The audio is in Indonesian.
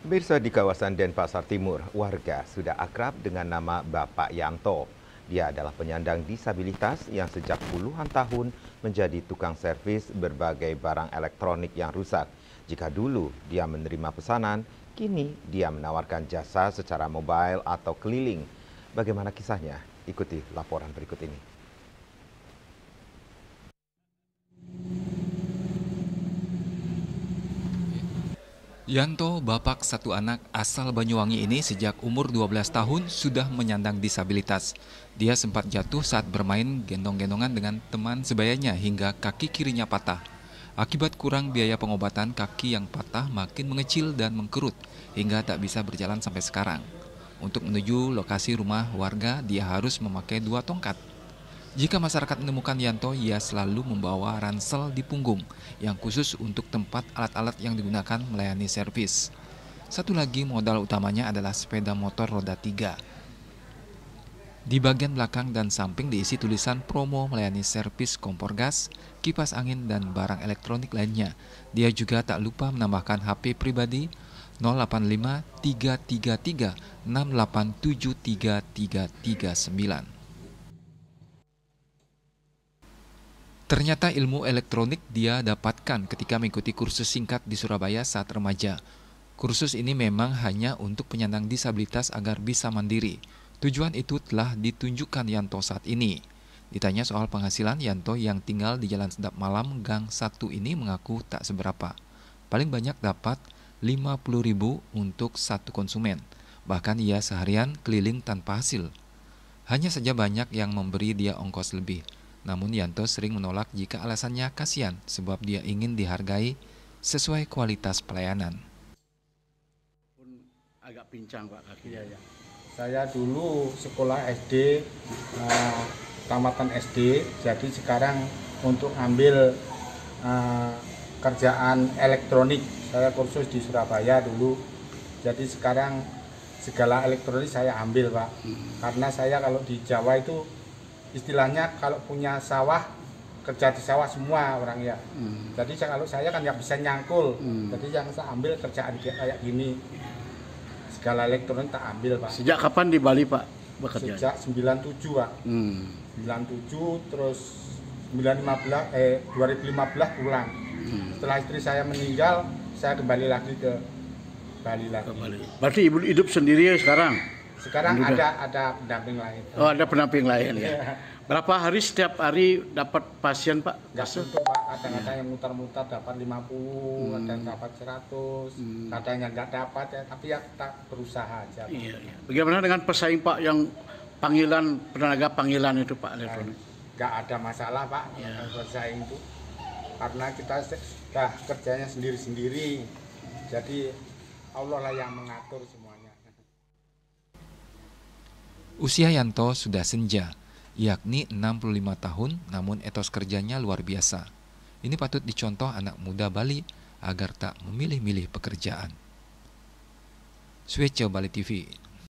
Pemirsa, di kawasan Denpasar Timur, warga sudah akrab dengan nama Bapak Yanto. Dia adalah penyandang disabilitas yang sejak puluhan tahun menjadi tukang servis berbagai barang elektronik yang rusak. Jika dulu dia menerima pesanan, kini dia menawarkan jasa secara mobile atau keliling. Bagaimana kisahnya? Ikuti laporan berikut ini. Yanto, bapak satu anak asal Banyuwangi ini sejak umur 12 tahun sudah menyandang disabilitas. Dia sempat jatuh saat bermain gendong-gendongan dengan teman sebayanya hingga kaki kirinya patah. Akibat kurang biaya pengobatan, kaki yang patah makin mengecil dan mengkerut hingga tak bisa berjalan sampai sekarang. Untuk menuju lokasi rumah warga, dia harus memakai 2 tongkat. Jika masyarakat menemukan Yanto, ia selalu membawa ransel di punggung yang khusus untuk tempat alat-alat yang digunakan melayani servis. Satu lagi modal utamanya adalah sepeda motor roda 3. Di bagian belakang dan samping diisi tulisan promo melayani servis kompor gas, kipas angin, dan barang elektronik lainnya. Dia juga tak lupa menambahkan HP pribadi 085 333 687 3339. Ternyata ilmu elektronik dia dapatkan ketika mengikuti kursus singkat di Surabaya saat remaja. Kursus ini memang hanya untuk penyandang disabilitas agar bisa mandiri. Tujuan itu telah ditunjukkan Yanto saat ini. Ditanya soal penghasilan, Yanto yang tinggal di Jalan Sedap Malam Gang 1 ini mengaku tak seberapa. Paling banyak dapat 50.000 untuk satu konsumen. Bahkan ia seharian keliling tanpa hasil. Hanya saja banyak yang memberi dia ongkos lebih. Namun Yanto sering menolak jika alasannya kasihan sebab dia ingin dihargai sesuai kualitas pelayanan. Agak pincang Pak kakinya ya. Saya dulu sekolah SD, tamatan SD, jadi sekarang untuk ambil kerjaan elektronik, saya kursus di Surabaya dulu. Jadi sekarang segala elektronik saya ambil Pak, karena saya kalau di Jawa itu istilahnya kalau punya sawah, kerja di sawah semua orang ya. Jadi kalau saya kan nggak bisa nyangkul, jadi yang saya ambil kerjaan kayak gini. Segala elektronik tak ambil Pak. Sejak kapan di Bali Pak bekerja? Sejak 97 Pak. 97 terus 2015 pulang. Setelah istri saya meninggal, saya kembali lagi ke Bali lagi. Berarti ibu hidup sendiri sekarang? Sekarang ada pendamping lain. Oh, ada pendamping lain ya. Berapa hari setiap hari dapat pasien Pak? Nggak tentu Pak, kadang-kadang yang mutar-mutar dapat 50, kadang dapat 100, kadang yang nggak dapat ya, tapi ya kita berusaha aja Pak. Iya. Bagaimana dengan pesaing Pak yang panggilan, tenaga panggilan itu Pak elektronik? Nggak ada masalah Pak, bersaing itu. Karena kita sudah kerjanya sendiri-sendiri, jadi Allah lah yang mengatur semuanya. Usia Yanto sudah senja, yakni 65 tahun, namun etos kerjanya luar biasa. Ini patut dicontoh anak muda Bali agar tak memilih-milih pekerjaan. Switch Bali TV